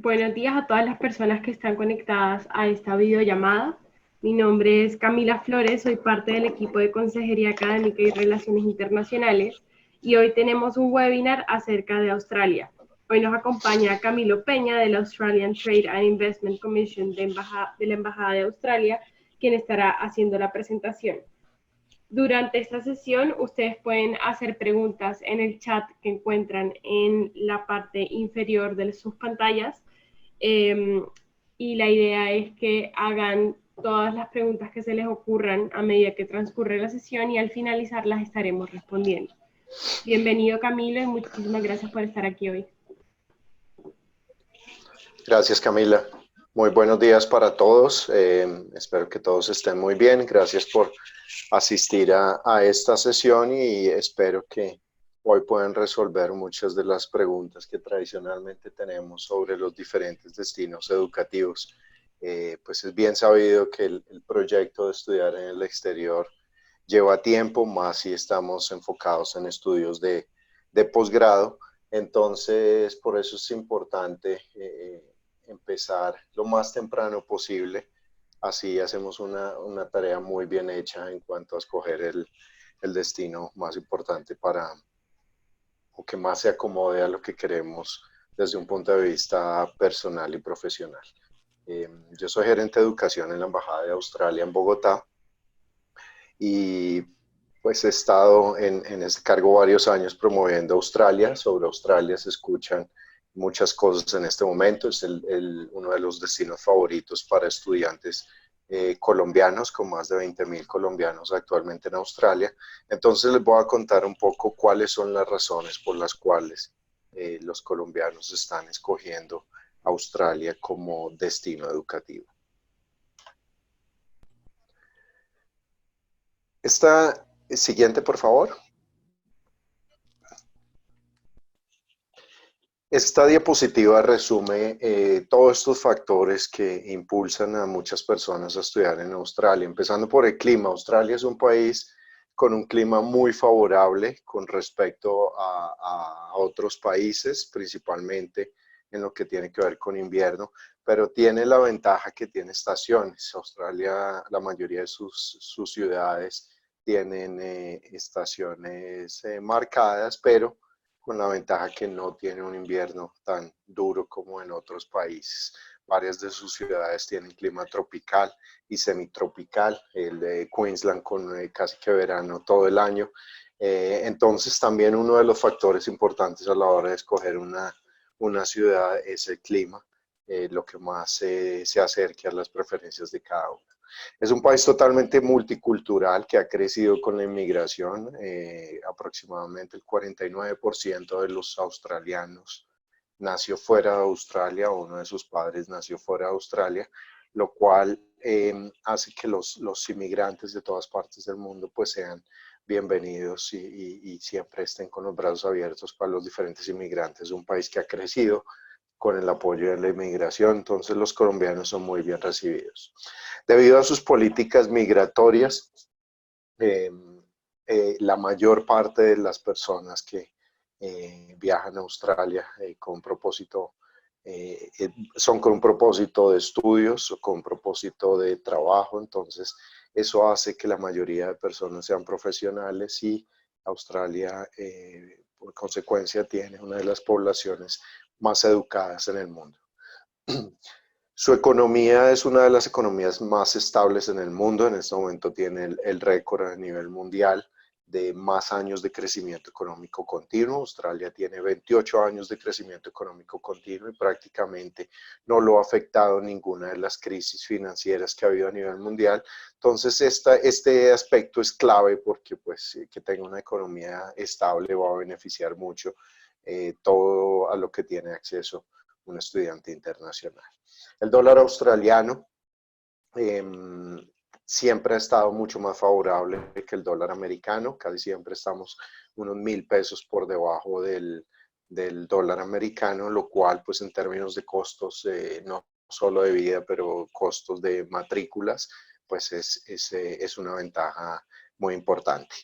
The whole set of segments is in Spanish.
Buenos días a todas las personas que están conectadas a esta videollamada. Mi nombre es Camila Flores, soy parte del equipo de Consejería Académica y Relaciones Internacionales y hoy tenemos un webinar acerca de Australia. Hoy nos acompaña Camilo Peña de la Australian Trade and Investment Commission de la Embajada de Australia, quien estará haciendo la presentación. Durante esta sesión, ustedes pueden hacer preguntas en el chat que encuentran en la parte inferior de sus pantallas. Y la idea es que hagan todas las preguntas que se les ocurran a medida que transcurre la sesión y al finalizar las estaremos respondiendo. Bienvenido, Camilo, y muchísimas gracias por estar aquí hoy. Gracias, Camila. Muy buenos días para todos. Espero que todos estén muy bien. Gracias por asistir a esta sesión y espero que hoy puedan resolver muchas de las preguntas que tradicionalmente tenemos sobre los diferentes destinos educativos. Pues es bien sabido que el proyecto de estudiar en el exterior lleva tiempo, más si estamos enfocados en estudios de posgrado. Entonces, por eso es importante empezar lo más temprano posible. Así hacemos una tarea muy bien hecha en cuanto a escoger el destino más importante o que más se acomode a lo que queremos desde un punto de vista personal y profesional. Yo soy gerente de educación en la Embajada de Australia en Bogotá y pues he estado en este cargo varios años promoviendo Australia. Sobre Australia se escuchan muchas cosas en este momento. Es uno de los destinos favoritos para estudiantes colombianos, con más de 20,000 colombianos actualmente en Australia. Entonces les voy a contar un poco cuáles son las razones por las cuales los colombianos están escogiendo Australia como destino educativo. Esta siguiente, por favor. Esta diapositiva resume todos estos factores que impulsan a muchas personas a estudiar en Australia, empezando por el clima. Australia es un país con un clima muy favorable con respecto a otros países, principalmente en lo que tiene que ver con invierno, pero tiene la ventaja que tiene estaciones. Australia, la mayoría de sus ciudades tienen estaciones marcadas, pero con la ventaja que no tiene un invierno tan duro como en otros países. Varias de sus ciudades tienen clima tropical y semitropical, el de Queensland con casi que verano todo el año. Entonces también uno de los factores importantes a la hora de escoger una ciudad es el clima, lo que más se acerque a las preferencias de cada uno. Es un país totalmente multicultural que ha crecido con la inmigración. Aproximadamente el 49% de los australianos nació fuera de Australia, o uno de sus padres nació fuera de Australia, lo cual hace que los inmigrantes de todas partes del mundo pues sean bienvenidos y siempre estén con los brazos abiertos para los diferentes inmigrantes. Es un país que ha crecido con el apoyo de la inmigración, entonces los colombianos son muy bien recibidos. Debido a sus políticas migratorias, la mayor parte de las personas que viajan a Australia son con un propósito de estudios o con un propósito de trabajo, entonces eso hace que la mayoría de personas sean profesionales y Australia, por consecuencia, tiene una de las poblaciones más educadas en el mundo. Su economía es una de las economías más estables en el mundo. En este momento tiene el récord a nivel mundial de más años de crecimiento económico continuo. Australia tiene 28 años de crecimiento económico continuo y prácticamente no lo ha afectado ninguna de las crisis financieras que ha habido a nivel mundial. Entonces, este aspecto es clave porque pues, que tenga una economía estable va a beneficiar mucho todo a lo que tiene acceso un estudiante internacional. El dólar australiano siempre ha estado mucho más favorable que el dólar americano, casi siempre estamos unos 1,000 pesos por debajo del dólar americano, lo cual pues en términos de costos, no solo de vida, pero costos de matrículas, pues es una ventaja muy importante.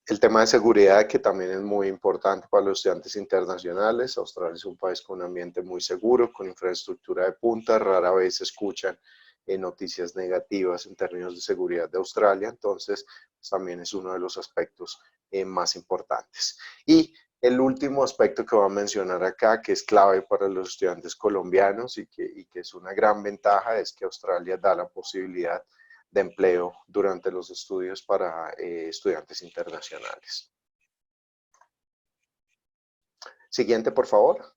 El tema de seguridad, que también es muy importante para los estudiantes internacionales. Australia es un país con un ambiente muy seguro, con infraestructura de punta. Rara vez se escuchan noticias negativas en términos de seguridad de Australia. Entonces, pues, también es uno de los aspectos más importantes. Y el último aspecto que voy a mencionar acá, que es clave para los estudiantes colombianos y que es una gran ventaja, es que Australia da la posibilidad de empleo durante los estudios para estudiantes internacionales. Siguiente, por favor.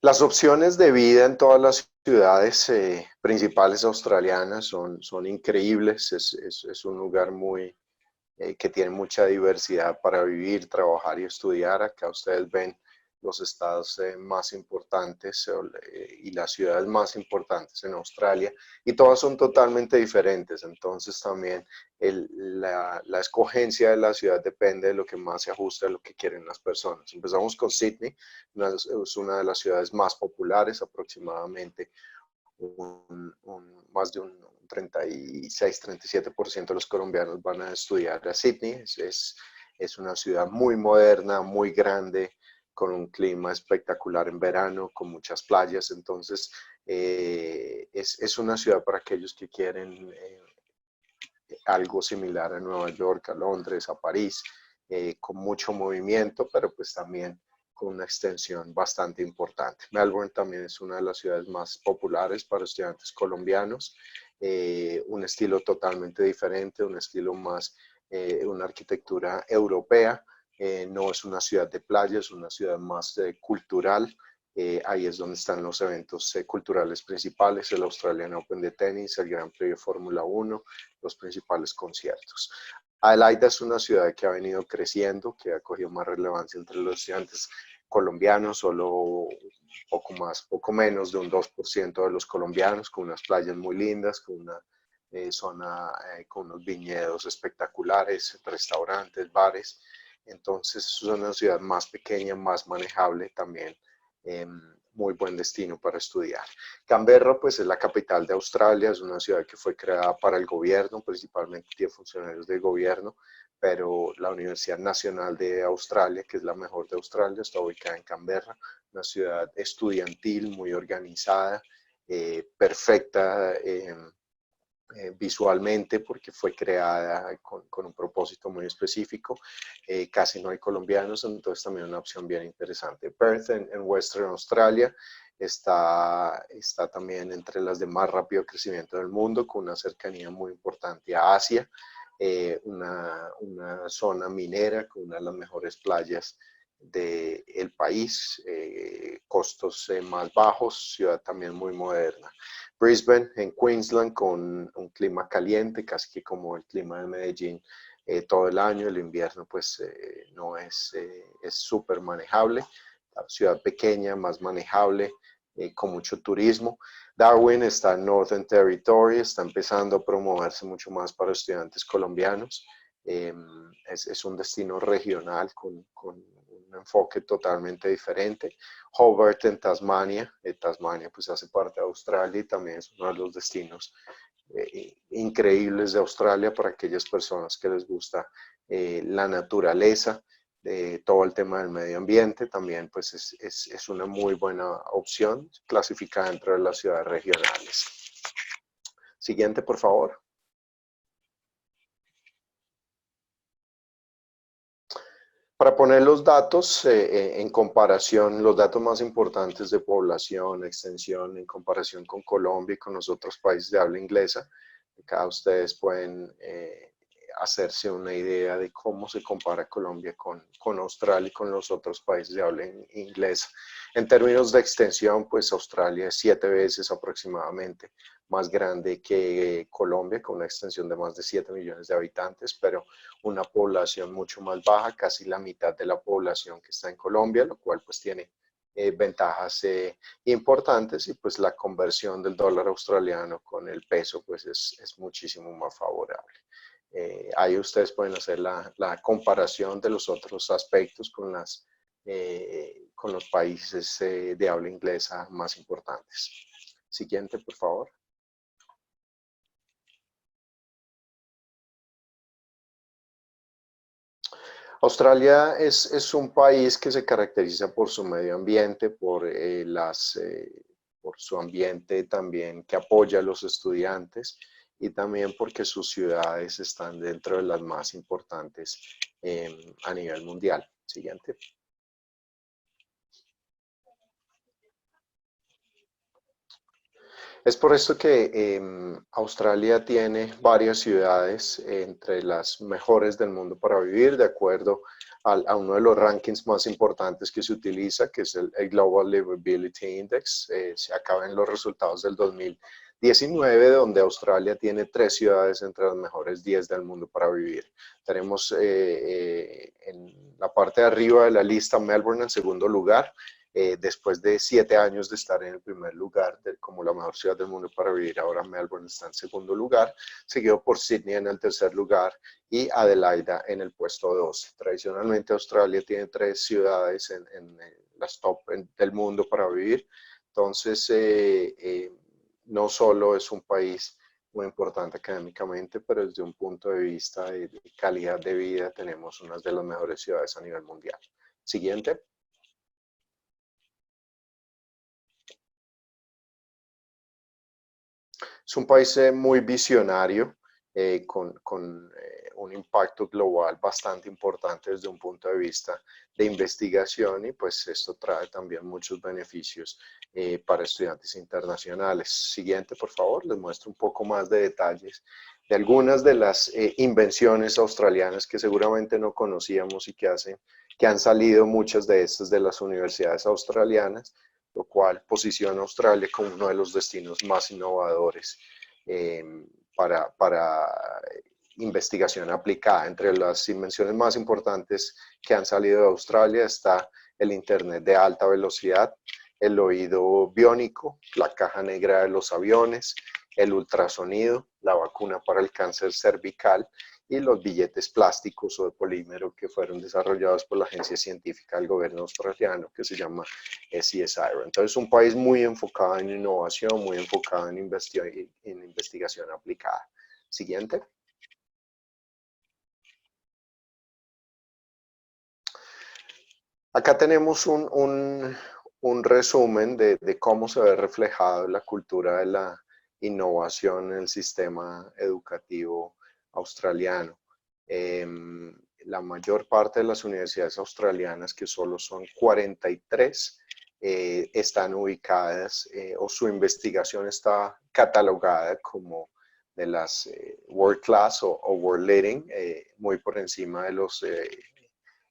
Las opciones de vida en todas las ciudades principales australianas son increíbles. Es un lugar que tiene mucha diversidad para vivir, trabajar y estudiar. Acá ustedes ven los estados más importantes y las ciudades más importantes en Australia, y todas son totalmente diferentes. Entonces también la escogencia de la ciudad depende de lo que más se ajuste a lo que quieren las personas. Empezamos con Sydney, es una de las ciudades más populares. Aproximadamente más de un 36-37% de los colombianos van a estudiar a Sydney. Es una ciudad muy moderna, muy grande, con un clima espectacular en verano, con muchas playas. Entonces, es una ciudad para aquellos que quieren algo similar a Nueva York, a Londres, a París, con mucho movimiento, pero pues también con una extensión bastante importante. Melbourne también es una de las ciudades más populares para estudiantes colombianos, un estilo totalmente diferente, un estilo más, una arquitectura europea. No es una ciudad de playa, es una ciudad más cultural. Ahí es donde están los eventos culturales principales, el Australian Open de tenis, el Gran Premio de Fórmula 1, los principales conciertos. Adelaida es una ciudad que ha venido creciendo, que ha cogido más relevancia entre los estudiantes colombianos. Solo poco menos de un 2% de los colombianos, con unas playas muy lindas, con una zona con unos viñedos espectaculares, restaurantes, bares. Entonces es una ciudad más pequeña, más manejable también. Muy buen destino para estudiar. Canberra, pues, es la capital de Australia. Es una ciudad que fue creada para el gobierno, principalmente tiene funcionarios del gobierno, pero la Universidad Nacional de Australia, que es la mejor de Australia, está ubicada en Canberra, una ciudad estudiantil muy organizada, perfecta visualmente, porque fue creada con un propósito muy específico. Casi no hay colombianos, entonces también una opción bien interesante. Perth en Western Australia está también entre las de más rápido crecimiento del mundo, con una cercanía muy importante a Asia, una zona minera con una de las mejores playas del país, costos más bajos, ciudad también muy moderna. Brisbane en Queensland, con un clima caliente, casi que como el clima de Medellín todo el año. El invierno pues no es súper manejable. La ciudad pequeña, más manejable, con mucho turismo. Darwin está en Northern Territory, está empezando a promoverse mucho más para estudiantes colombianos. Es un destino regional con un enfoque totalmente diferente. Hobart en Tasmania. Tasmania pues hace parte de Australia y también es uno de los destinos increíbles de Australia para aquellas personas que les gusta la naturaleza, todo el tema del medio ambiente. También pues es una muy buena opción, clasificada dentro de las ciudades regionales. Siguiente, por favor. Para poner los datos en comparación, los datos más importantes de población, extensión, en comparación con Colombia y con los otros países de habla inglesa, acá ustedes pueden hacerse una idea de cómo se compara Colombia con Australia y con los otros países de habla inglesa. En términos de extensión, pues Australia es 7 veces aproximadamente más grande que Colombia, con una extensión de más de 7 millones de habitantes, pero una población mucho más baja, casi la mitad de la población que está en Colombia, lo cual pues tiene ventajas importantes, y pues la conversión del dólar australiano con el peso pues es muchísimo más favorable. Ahí ustedes pueden hacer la comparación de los otros aspectos con los países de habla inglesa más importantes. Siguiente, por favor. Australia es un país que se caracteriza por su medio ambiente, por su ambiente también que apoya a los estudiantes y también porque sus ciudades están dentro de las más importantes a nivel mundial. Siguiente. Es por esto que Australia tiene varias ciudades entre las mejores del mundo para vivir, de acuerdo a uno de los rankings más importantes que se utiliza, que es el Global Livability Index. Se acaban los resultados del 2019, donde Australia tiene 3 ciudades entre las mejores 10 del mundo para vivir. Tenemos en la parte de arriba de la lista Melbourne en segundo lugar, después de 7 años de estar en el primer lugar como la mejor ciudad del mundo para vivir. Ahora Melbourne está en segundo lugar, seguido por Sydney en el tercer lugar y Adelaida en el puesto 2. Tradicionalmente Australia tiene 3 ciudades en las top del mundo para vivir. Entonces, no solo es un país muy importante académicamente, pero desde un punto de vista de calidad de vida tenemos una de las mejores ciudades a nivel mundial. Siguiente. Es un país muy visionario, con un impacto global bastante importante desde un punto de vista de investigación y pues esto trae también muchos beneficios para estudiantes internacionales. Siguiente, por favor, les muestro un poco más de detalles de algunas de las invenciones australianas que seguramente no conocíamos y que han salido muchas de estas de las universidades australianas, lo cual posiciona a Australia como uno de los destinos más innovadores para investigación aplicada. Entre las invenciones más importantes que han salido de Australia está el Internet de alta velocidad, el oído biónico, la caja negra de los aviones, el ultrasonido, la vacuna para el cáncer cervical y los billetes plásticos o de polímero que fueron desarrollados por la agencia científica del gobierno australiano que se llama CSIRO. Entonces, un país muy enfocado en innovación, muy enfocado en investigación aplicada. Siguiente. Acá tenemos un resumen de cómo se ve reflejado la cultura de la innovación en el sistema educativo australiano. La mayor parte de las universidades australianas, que solo son 43, están ubicadas o su investigación está catalogada como de las World Class o World Leading, muy por encima de los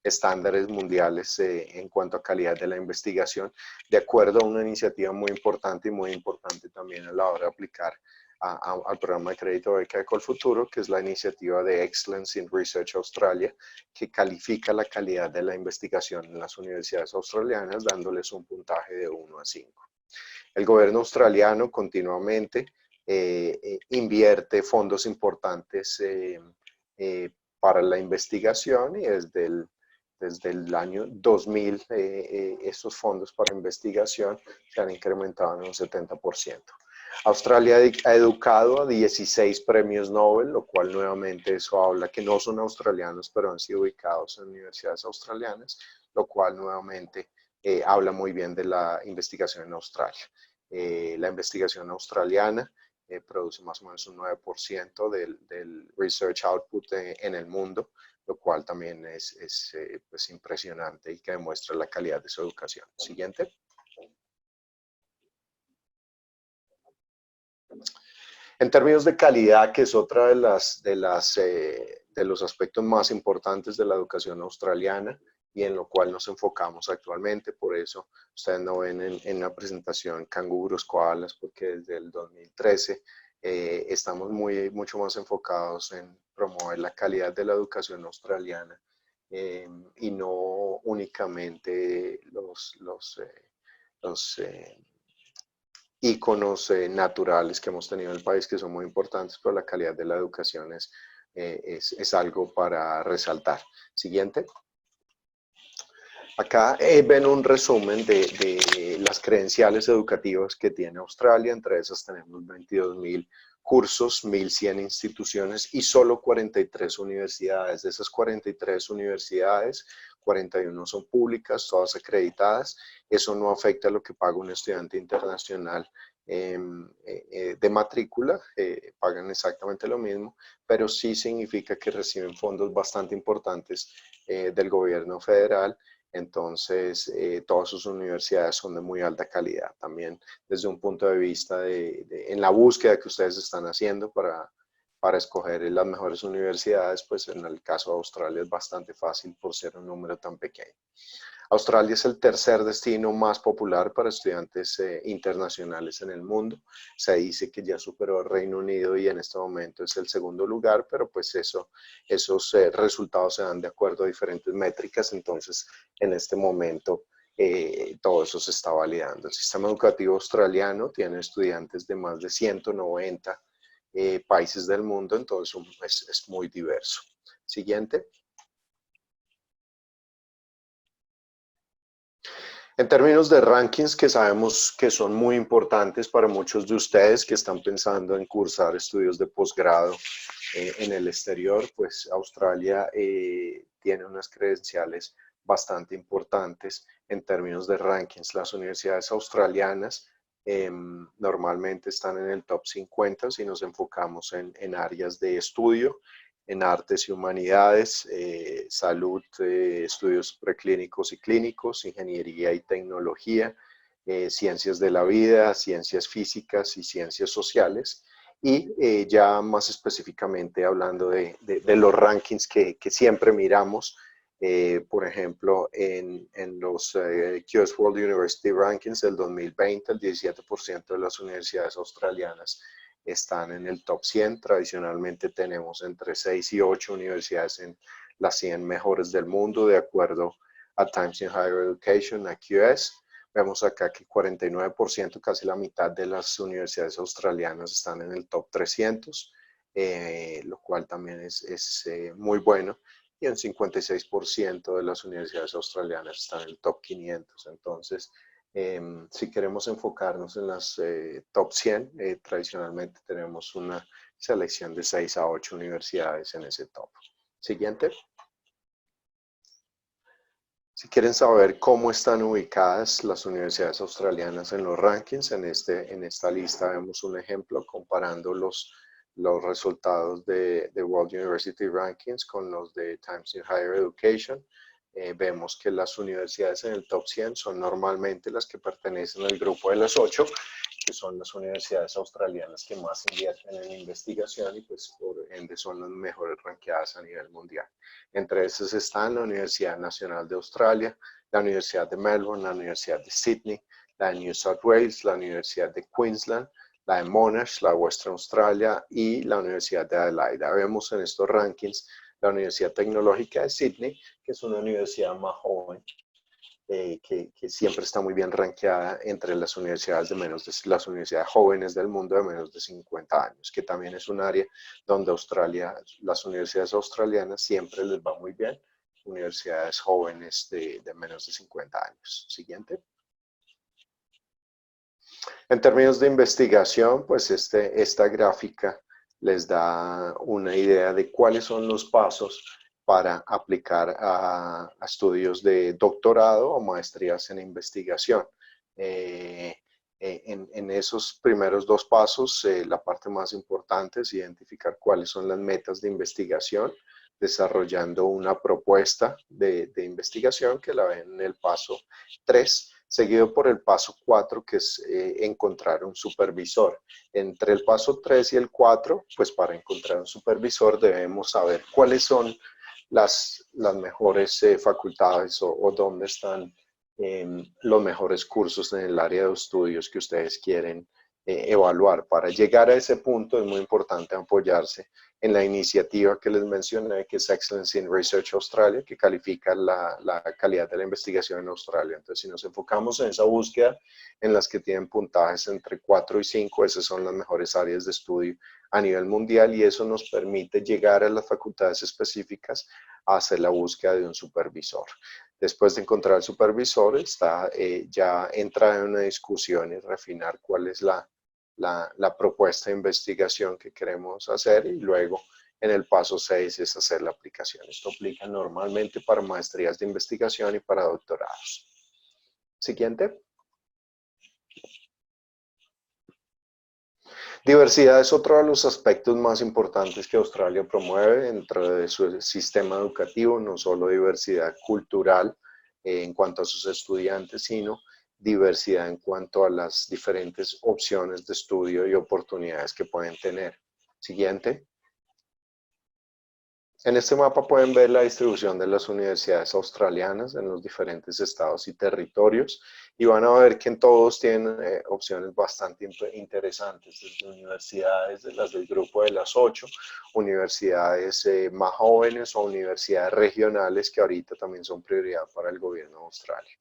estándares mundiales en cuanto a calidad de la investigación, de acuerdo a una iniciativa muy importante y muy importante también a la hora de aplicar al programa de crédito beca de Colfuturo, que es la iniciativa de Excellence in Research Australia, que califica la calidad de la investigación en las universidades australianas, dándoles un puntaje de 1 a 5. El gobierno australiano continuamente invierte fondos importantes para la investigación y desde el año 2000 estos fondos para investigación se han incrementado en un 70%. Australia ha educado a 16 premios Nobel, lo cual nuevamente eso habla que no son australianos, pero han sido ubicados en universidades australianas, lo cual nuevamente habla muy bien de la investigación en Australia. La investigación australiana produce más o menos un 9% del research output en el mundo, lo cual también es pues impresionante y que demuestra la calidad de su educación. Siguiente. En términos de calidad, que es otra de los aspectos más importantes de la educación australiana y en lo cual nos enfocamos actualmente, por eso ustedes no ven en la presentación canguros, koalas, porque desde el 2013 estamos mucho más enfocados en promover la calidad de la educación australiana y no únicamente los íconos naturales que hemos tenido en el país que son muy importantes, pero la calidad de la educación es algo para resaltar. Siguiente. Acá ven un resumen de las credenciales educativas que tiene Australia. Entre esas tenemos 22.000 cursos, 1.100 instituciones y solo 43 universidades. De esas 43 universidades, 41 son públicas, todas acreditadas. Eso no afecta a lo que paga un estudiante internacional de matrícula, pagan exactamente lo mismo, pero sí significa que reciben fondos bastante importantes del gobierno federal. Entonces, todas sus universidades son de muy alta calidad. También desde un punto de vista en la búsqueda que ustedes están haciendo para escoger las mejores universidades, pues en el caso de Australia es bastante fácil por ser un número tan pequeño. Australia es el tercer destino más popular para estudiantes internacionales en el mundo. Se dice que ya superó el Reino Unido y en este momento es el segundo lugar, pero pues esos resultados se dan de acuerdo a diferentes métricas. Entonces, en este momento, todo eso se está validando. El sistema educativo australiano tiene estudiantes de más de 190 países del mundo, entonces es muy diverso. Siguiente. En términos de rankings que sabemos que son muy importantes para muchos de ustedes que están pensando en cursar estudios de posgrado en el exterior, pues Australia tiene unas credenciales bastante importantes en términos de rankings. Las universidades australianas normalmente están en el top 50 si nos enfocamos en áreas de estudio, en artes y humanidades, salud, estudios preclínicos y clínicos, ingeniería y tecnología, ciencias de la vida, ciencias físicas y ciencias sociales. Y ya más específicamente hablando de los rankings que siempre miramos, por ejemplo, en los QS World University Rankings del 2020, el 17% de las universidades australianas están en el top 100. Tradicionalmente tenemos entre 6 y 8 universidades en las 100 mejores del mundo, de acuerdo a Times in Higher Education, a QS. Vemos acá que 49%, casi la mitad de las universidades australianas están en el top 300, lo cual también es muy bueno. Y un 56% de las universidades australianas están en el top 500. Entonces, si queremos enfocarnos en las top 100, tradicionalmente tenemos una selección de 6 a 8 universidades en ese top. Siguiente. Si quieren saber cómo están ubicadas las universidades australianas en los rankings, en esta lista vemos un ejemplo comparando los resultados de World University Rankings con los de Times in Higher Education. Vemos que las universidades en el top 100 son normalmente las que pertenecen al grupo de las 8, que son las universidades australianas que más invierten en investigación y pues por ende son las mejores ranqueadas a nivel mundial. Entre esas están la Universidad Nacional de Australia, la Universidad de Melbourne, la Universidad de Sydney, la de New South Wales, la Universidad de Queensland, la de Monash, la de Western Australia y la Universidad de Adelaide. Vemos en estos rankings la Universidad Tecnológica de Sydney, que es una universidad más joven, que siempre está muy bien rankeada entre las universidades las universidades jóvenes del mundo de menos de 50 años, que también es un área donde las universidades australianas siempre les va muy bien, universidades jóvenes de menos de 50 años. Siguiente. En términos de investigación, pues esta gráfica les da una idea de cuáles son los pasos para aplicar a estudios de doctorado o maestrías en investigación. En esos primeros dos pasos, la parte más importante es identificar cuáles son las metas de investigación, desarrollando una propuesta de investigación que la ven en el paso 3, seguido por el paso 4, que es encontrar un supervisor. Entre el paso 3 y el 4, pues para encontrar un supervisor debemos saber cuáles son las mejores facultades o dónde están los mejores cursos en el área de estudios que ustedes quieren evaluar. Para llegar a ese punto es muy importante apoyarse en la iniciativa que les mencioné, que es Excellence in Research Australia, que califica la calidad de la investigación en Australia. Entonces, si nos enfocamos en esa búsqueda, en las que tienen puntajes entre 4 y 5, esas son las mejores áreas de estudio a nivel mundial y eso nos permite llegar a las facultades específicas a hacer la búsqueda de un supervisor. Después de encontrar el supervisor, ya entra en una discusión y refinar cuál es la propuesta de investigación que queremos hacer, y luego en el paso 6 es hacer la aplicación. Esto aplica normalmente para maestrías de investigación y para doctorados. Siguiente. Diversidad es otro de los aspectos más importantes que Australia promueve dentro de su sistema educativo, no solo diversidad cultural en cuanto a sus estudiantes, sino diversidad en cuanto a las diferentes opciones de estudio y oportunidades que pueden tener. Siguiente. En este mapa pueden ver la distribución de las universidades australianas en los diferentes estados y territorios, y van a ver que en todos tienen opciones bastante interesantes, desde universidades de las del grupo de las 8, universidades más jóvenes o universidades regionales que ahorita también son prioridad para el gobierno de Australia.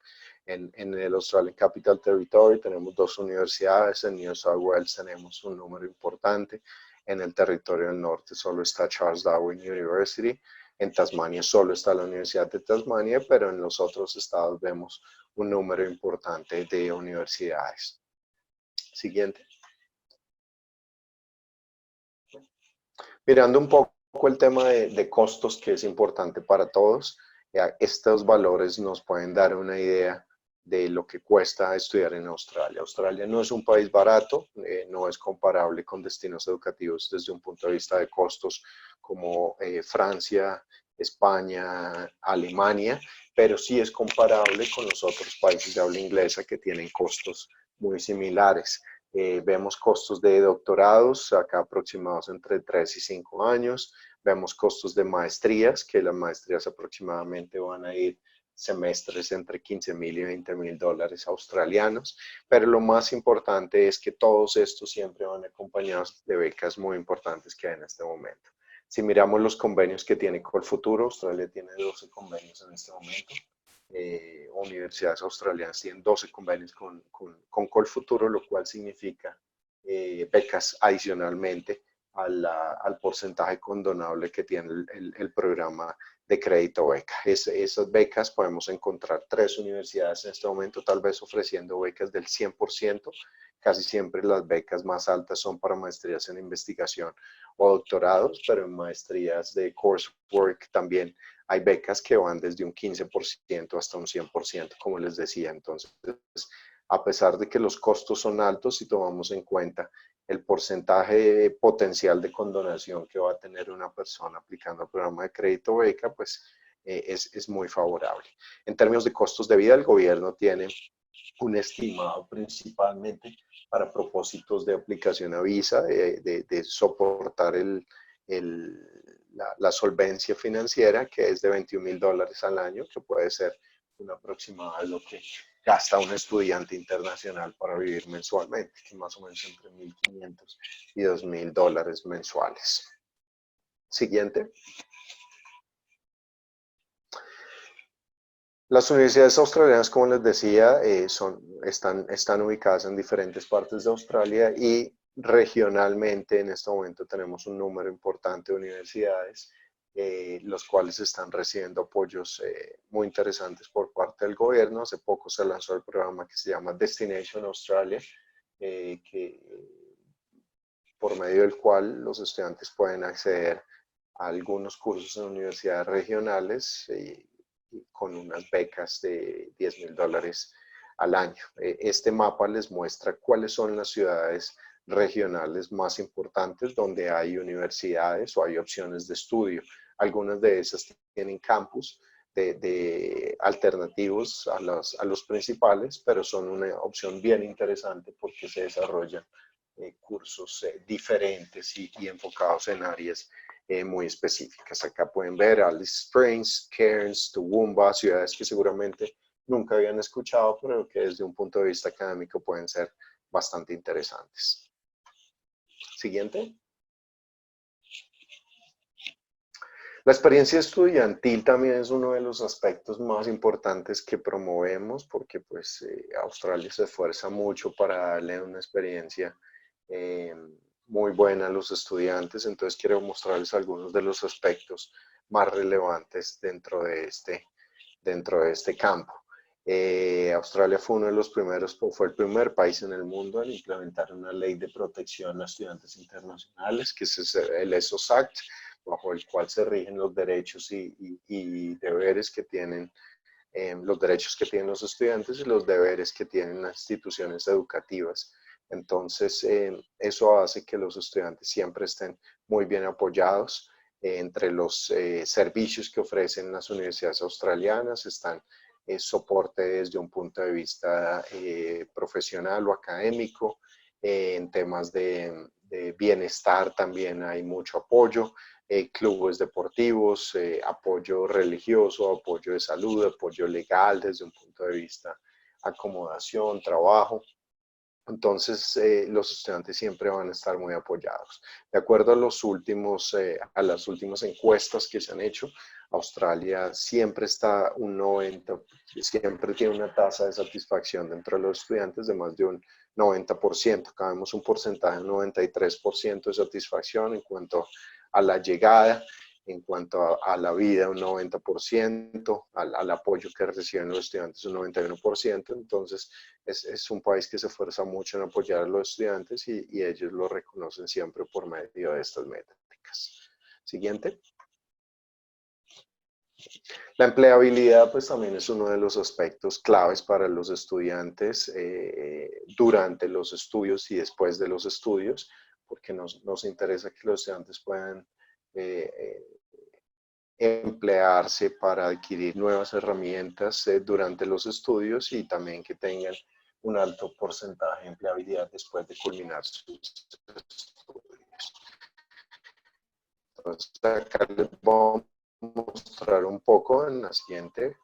En el Australian Capital Territory tenemos 2 universidades, en New South Wales tenemos un número importante, en el territorio del norte solo está Charles Darwin University, en Tasmania solo está la Universidad de Tasmania, pero en los otros estados vemos un número importante de universidades. Siguiente. Mirando un poco el tema de costos, que es importante para todos, estos valores nos pueden dar una idea de lo que cuesta estudiar en Australia. Australia no es un país barato, no es comparable con destinos educativos desde un punto de vista de costos como Francia, España, Alemania, pero sí es comparable con los otros países de habla inglesa que tienen costos muy similares. Vemos costos de doctorados, acá aproximados entre 3 y 5 años. Vemos costos de maestrías, que las maestrías aproximadamente van a ir semestres entre 15,000 y 20,000 dólares australianos, pero lo más importante es que todos estos siempre van acompañados de becas muy importantes que hay en este momento. Si miramos los convenios que tiene Colfuturo, Australia tiene 12 convenios en este momento. Universidades australianas tienen 12 convenios con Colfuturo, lo cual significa becas adicionalmente al porcentaje condonable que tiene el programa de crédito beca. Esas becas podemos encontrar 3 universidades en este momento, tal vez ofreciendo becas del 100%. Casi siempre las becas más altas son para maestrías en investigación o doctorados, pero en maestrías de coursework también hay becas que van desde un 15% hasta un 100%, como les decía. Entonces, a pesar de que los costos son altos, si tomamos en cuenta el porcentaje potencial de condonación que va a tener una persona aplicando el programa de crédito beca, pues es muy favorable. En términos de costos de vida, el gobierno tiene un estimado principalmente para propósitos de aplicación a visa, de soportar la solvencia financiera, que es de 21,000 dólares al año, que puede ser un aproximado de lo que gasta un estudiante internacional para vivir mensualmente, que más o menos entre 1,500 y 2,000 dólares mensuales. Siguiente. Las universidades australianas, como les decía, están ubicadas en diferentes partes de Australia, y regionalmente en este momento tenemos un número importante de universidades, los cuales están recibiendo apoyos muy interesantes por parte del gobierno. Hace poco se lanzó el programa que se llama Destination Australia, por medio del cual los estudiantes pueden acceder a algunos cursos en universidades regionales con unas becas de 10,000 dólares al año. Este mapa les muestra cuáles son las ciudades regionales más importantes donde hay universidades o hay opciones de estudio. Algunas de esas tienen campus alternativos a los principales, pero son una opción bien interesante porque se desarrollan cursos diferentes y enfocados en áreas muy específicas. Acá pueden ver Alice Springs, Cairns, Toowoomba, ciudades que seguramente nunca habían escuchado, pero que desde un punto de vista académico pueden ser bastante interesantes. Siguiente. La experiencia estudiantil también es uno de los aspectos más importantes que promovemos, porque pues Australia se esfuerza mucho para darle una experiencia muy buena a los estudiantes. Entonces quiero mostrarles algunos de los aspectos más relevantes dentro de este dentro de este campo. Australia fue uno de los primeros, fue el primer país en el mundo en implementar una ley de protección a estudiantes internacionales, que es el ESOS Act, bajo el cual se rigen los derechos y deberes que tienen los derechos que tienen los estudiantes y los deberes que tienen las instituciones educativas. Entonces, eso hace que los estudiantes siempre estén muy bien apoyados. Entre los servicios que ofrecen las universidades australianas están soporte desde un punto de vista profesional o académico. En temas de bienestar también hay mucho apoyo. Clubes deportivos, apoyo religioso, apoyo de salud, apoyo legal desde un punto de vista acomodación, trabajo. Entonces, los estudiantes siempre van a estar muy apoyados. De acuerdo a las últimas encuestas que se han hecho, Australia siempre está siempre tiene una tasa de satisfacción dentro de los estudiantes de más de un 90%. Acá vemos un porcentaje de 93% de satisfacción en cuanto a la llegada, en cuanto a la vida, un 90%, al apoyo que reciben los estudiantes, un 91%. Entonces, es un país que se esfuerza mucho en apoyar a los estudiantes y ellos lo reconocen siempre por medio de estas métricas. Siguiente. La empleabilidad, pues también es uno de los aspectos claves para los estudiantes durante los estudios y después de los estudios, porque nos interesa que los estudiantes puedan emplearse para adquirir nuevas herramientas durante los estudios y también que tengan un alto porcentaje de empleabilidad después de culminar sus estudios. Entonces, acá les voy a mostrar un poco en la siguiente.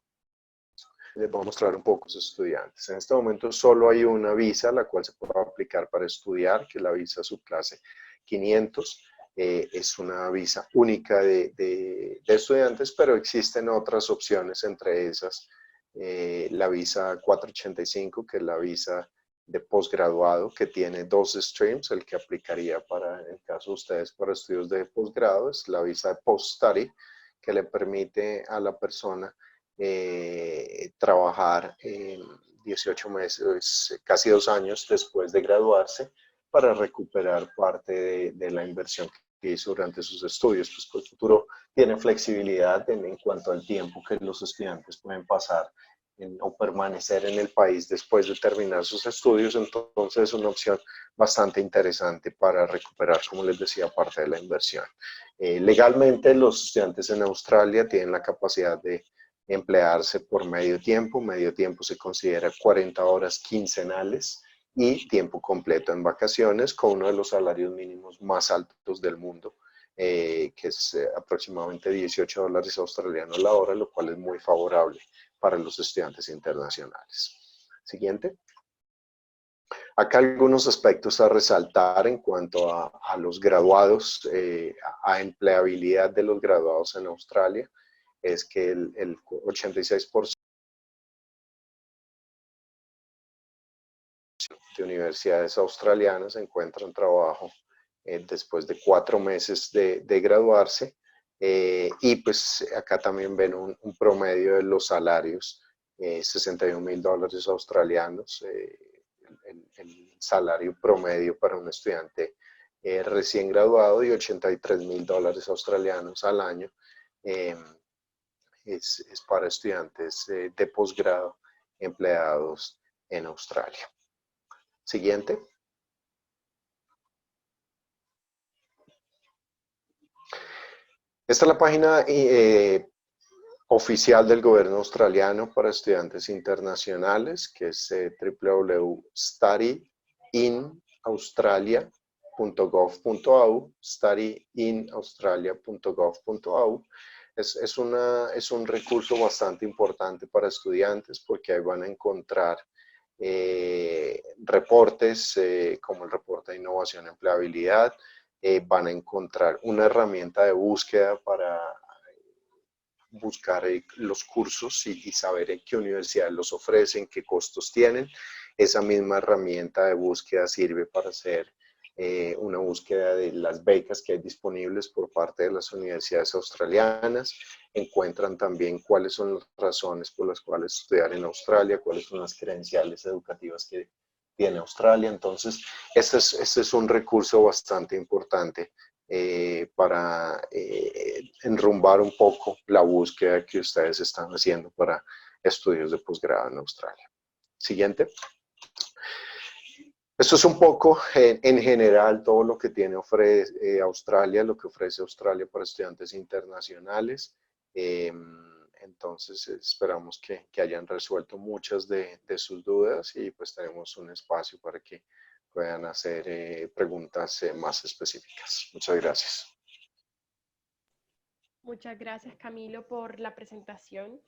Les voy a mostrar un poco a los estudiantes. En este momento solo hay una visa la cual se puede aplicar para estudiar, que es la visa subclase 500. Es una visa única de estudiantes, pero existen otras opciones, entre esas la visa 485, que es la visa de posgraduado, que tiene 2 streams. El que aplicaría para, en el caso de ustedes, para estudios de posgrado, es la visa de post-study, que le permite a la persona trabajar 18 meses, casi 2 años después de graduarse, para recuperar parte de la inversión que hizo durante sus estudios. Pues por el futuro tiene flexibilidad en cuanto al tiempo que los estudiantes pueden pasar o permanecer en el país después de terminar sus estudios. Entonces es una opción bastante interesante para recuperar, como les decía, parte de la inversión. Legalmente los estudiantes en Australia tienen la capacidad de emplearse por medio tiempo. Medio tiempo se considera 40 horas quincenales y tiempo completo en vacaciones, con uno de los salarios mínimos más altos del mundo, que es aproximadamente $18 australianos la hora, lo cual es muy favorable para los estudiantes internacionales. Siguiente. Acá algunos aspectos a resaltar en cuanto a los graduados, a empleabilidad de los graduados en Australia, es que el 86% de universidades australianas encuentran trabajo después de 4 meses de graduarse, y pues acá también ven un promedio de los salarios, $61,000 australianos, el salario promedio para un estudiante recién graduado, y $83,000 australianos al año es para estudiantes de posgrado empleados en Australia. Siguiente. Esta es la página oficial del gobierno australiano para estudiantes internacionales, que es www.studyinaustralia.gov.au, studyinaustralia.gov.au. Es un recurso bastante importante para estudiantes, porque ahí van a encontrar reportes como el reporte de innovación y empleabilidad. Van a encontrar una herramienta de búsqueda para buscar los cursos y saber en qué universidades los ofrecen, qué costos tienen. Esa misma herramienta de búsqueda sirve para hacer una búsqueda de las becas que hay disponibles por parte de las universidades australianas, encuentran también cuáles son las razones por las cuales estudiar en Australia, cuáles son las credenciales educativas que tiene Australia. Entonces, este es un recurso bastante importante para enrumbar un poco la búsqueda que ustedes están haciendo para estudios de posgrado en Australia. Siguiente. Esto es un poco en general todo lo que tiene Australia, lo que ofrece Australia para estudiantes internacionales. Entonces esperamos que hayan resuelto muchas de sus dudas y pues tenemos un espacio para que puedan hacer preguntas más específicas. Muchas gracias. Muchas gracias, Camilo, por la presentación.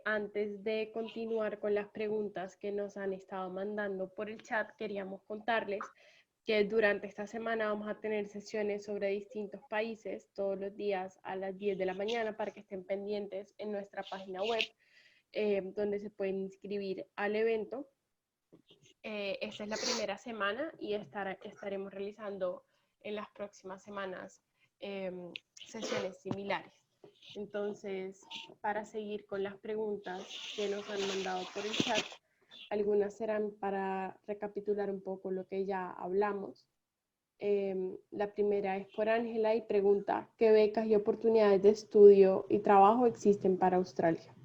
Antes de continuar con las preguntas que nos han estado mandando por el chat, queríamos contarles que durante esta semana vamos a tener sesiones sobre distintos países todos los días a las 10 de la mañana para que estén pendientes en nuestra página web, donde se pueden inscribir al evento. Esta es la primera semana y estaremos realizando en las próximas semanas sesiones similares. Entonces, para seguir con las preguntas que nos han mandado por el chat, algunas serán para recapitular un poco lo que ya hablamos. La primera es por Ángela y pregunta, ¿qué becas y oportunidades de estudio y trabajo existen para Australia?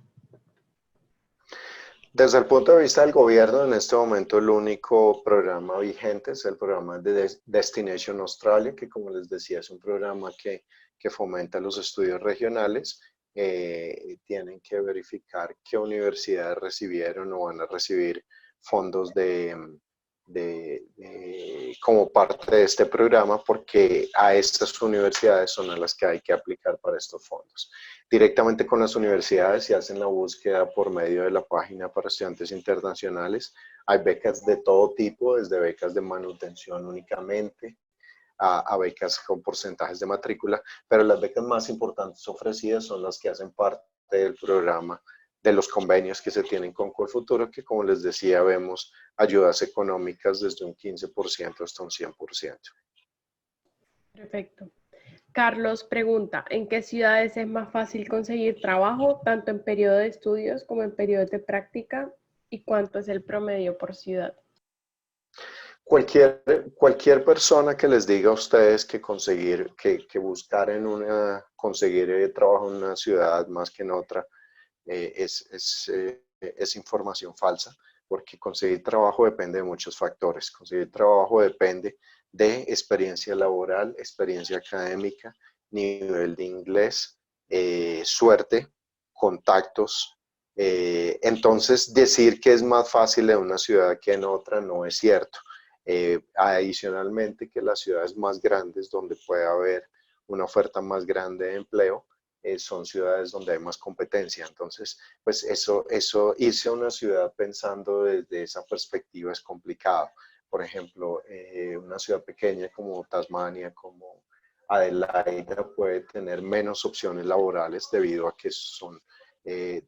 Desde el punto de vista del gobierno, en este momento el único programa vigente es el programa de Destination Australia, que como les decía es un programa que fomenta los estudios regionales. Tienen que verificar qué universidades recibieron o van a recibir fondos como parte de este programa, porque a estas universidades son a las que hay que aplicar para estos fondos. Directamente con las universidades se hacen la búsqueda por medio de la página para estudiantes internacionales. Hay becas de todo tipo, desde becas de manutención únicamente a becas con porcentajes de matrícula, pero las becas más importantes ofrecidas son las que hacen parte del programa de los convenios que se tienen con Colfuturo, que como les decía, vemos ayudas económicas desde un 15% hasta un 100%. Perfecto. Carlos pregunta, ¿en qué ciudades es más fácil conseguir trabajo, tanto en periodo de estudios como en periodo de práctica? ¿Y cuánto es el promedio por ciudad? Cualquier persona que les diga a ustedes que buscar conseguir trabajo en una ciudad más que en otra es información falsa, porque conseguir trabajo depende de muchos factores. Conseguir trabajo depende de experiencia laboral, experiencia académica, nivel de inglés, suerte, contactos. Entonces, decir que es más fácil en una ciudad que en otra no es cierto. Adicionalmente, que las ciudades más grandes donde puede haber una oferta más grande de empleo, son ciudades donde hay más competencia. Entonces, pues irse a una ciudad pensando desde esa perspectiva es complicado. Por ejemplo, una ciudad pequeña como Tasmania, como Adelaida, puede tener menos opciones laborales debido a que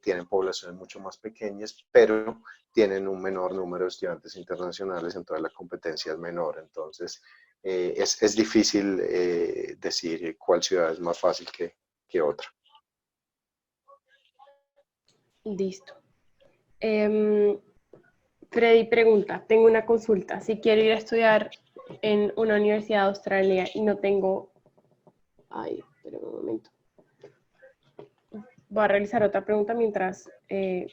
tienen poblaciones mucho más pequeñas, pero tienen un menor número de estudiantes internacionales, entonces la competencia es menor. Entonces, es difícil decir cuál ciudad es más fácil que otra. Listo. Freddy pregunta, tengo una consulta. Si quiero ir a estudiar en una universidad de Australia y no tengo... Ay, espera un momento. Voy a realizar otra pregunta mientras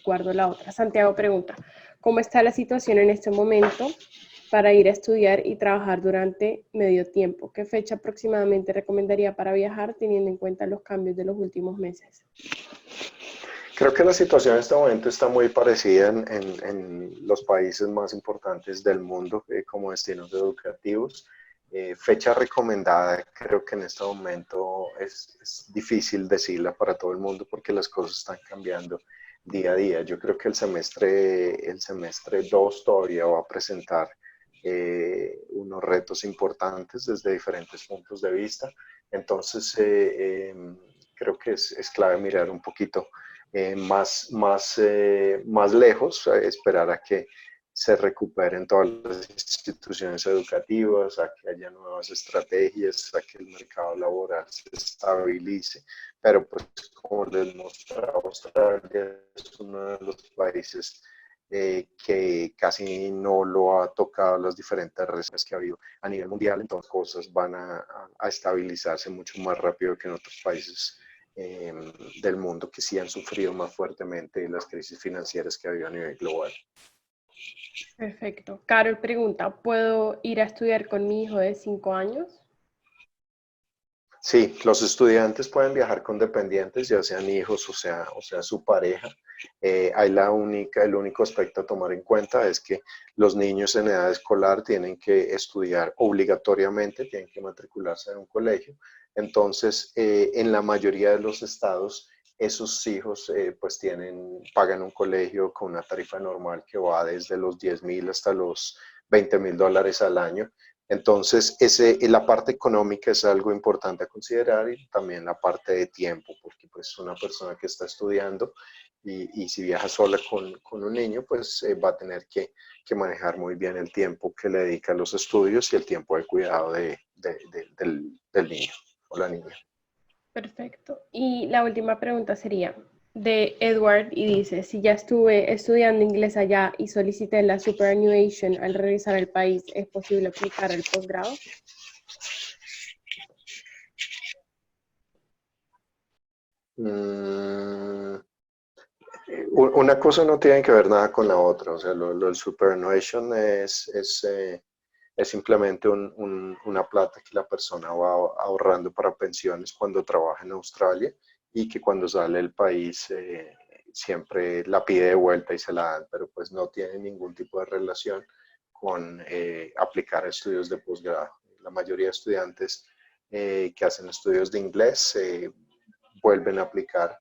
guardo la otra. Santiago pregunta, ¿cómo está la situación en este momento para ir a estudiar y trabajar durante medio tiempo? ¿Qué fecha aproximadamente recomendaría para viajar teniendo en cuenta los cambios de los últimos meses? Creo que la situación en este momento está muy parecida en los países más importantes del mundo como destinos educativos. Fecha recomendada, creo que en este momento es difícil decirla para todo el mundo porque las cosas están cambiando día a día. Yo creo que el semestre 2 todavía va a presentar unos retos importantes desde diferentes puntos de vista. Entonces, creo que es clave mirar un poquito más lejos, esperar a que se recuperen todas las instituciones educativas, a que haya nuevas estrategias, a que el mercado laboral se estabilice. Pero pues como les mostraba, Australia es uno de los países que casi no lo ha tocado las diferentes recetas que ha habido a nivel mundial, entonces cosas van a estabilizarse mucho más rápido que en otros países del mundo que sí han sufrido más fuertemente las crisis financieras que ha habido a nivel global. Perfecto. Carol pregunta, ¿puedo ir a estudiar con mi hijo de 5 años? Sí, los estudiantes pueden viajar con dependientes, ya sean hijos o sea su pareja. El único aspecto a tomar en cuenta es que los niños en edad escolar tienen que estudiar obligatoriamente, tienen que matricularse en un colegio. Entonces, en la mayoría de los estados, esos hijos pues pagan un colegio con una tarifa normal que va desde los 10.000 hasta los $20.000 al año. Entonces, la parte económica es algo importante a considerar y también la parte de tiempo, porque pues una persona que está estudiando y si viaja sola con un niño, pues va a tener que manejar muy bien el tiempo que le dedica a los estudios y el tiempo de cuidado del niño o la niña. Perfecto. Y la última pregunta sería de Edward y dice, si ya estuve estudiando inglés allá y solicité la superannuation al regresar al país, ¿es posible aplicar el posgrado? Una cosa no tiene que ver nada con la otra, o sea, lo del superannuation es simplemente una plata que la persona va ahorrando para pensiones cuando trabaja en Australia y que cuando sale del país siempre la pide de vuelta y se la dan, pero pues no tiene ningún tipo de relación con aplicar estudios de posgrado. La mayoría de estudiantes que hacen estudios de inglés vuelven a aplicar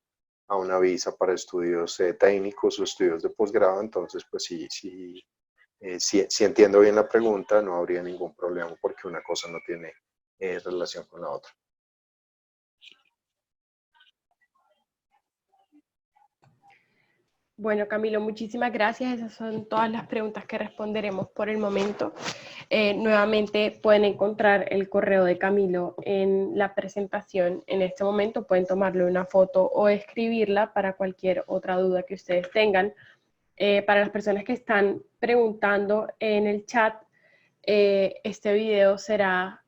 a una visa para estudios técnicos o estudios de posgrado, entonces pues si entiendo bien la pregunta, no habría ningún problema porque una cosa no tiene relación con la otra. Bueno, Camilo, muchísimas gracias. Esas son todas las preguntas que responderemos por el momento. Nuevamente pueden encontrar el correo de Camilo en la presentación. En este momento pueden tomarle una foto o escribirla para cualquier otra duda que ustedes tengan. Para las personas que están preguntando en el chat, este video será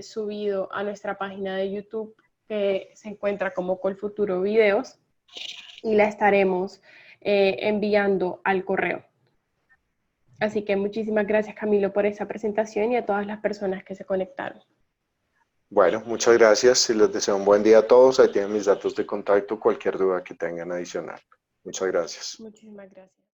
subido a nuestra página de YouTube que se encuentra como Colfuturo Videos y la estaremos enviando al correo. Así que muchísimas gracias, Camilo, por esa presentación y a todas las personas que se conectaron. Bueno, muchas gracias y les deseo un buen día a todos. Ahí tienen mis datos de contacto, cualquier duda que tengan adicional. Muchas gracias. Muchísimas gracias.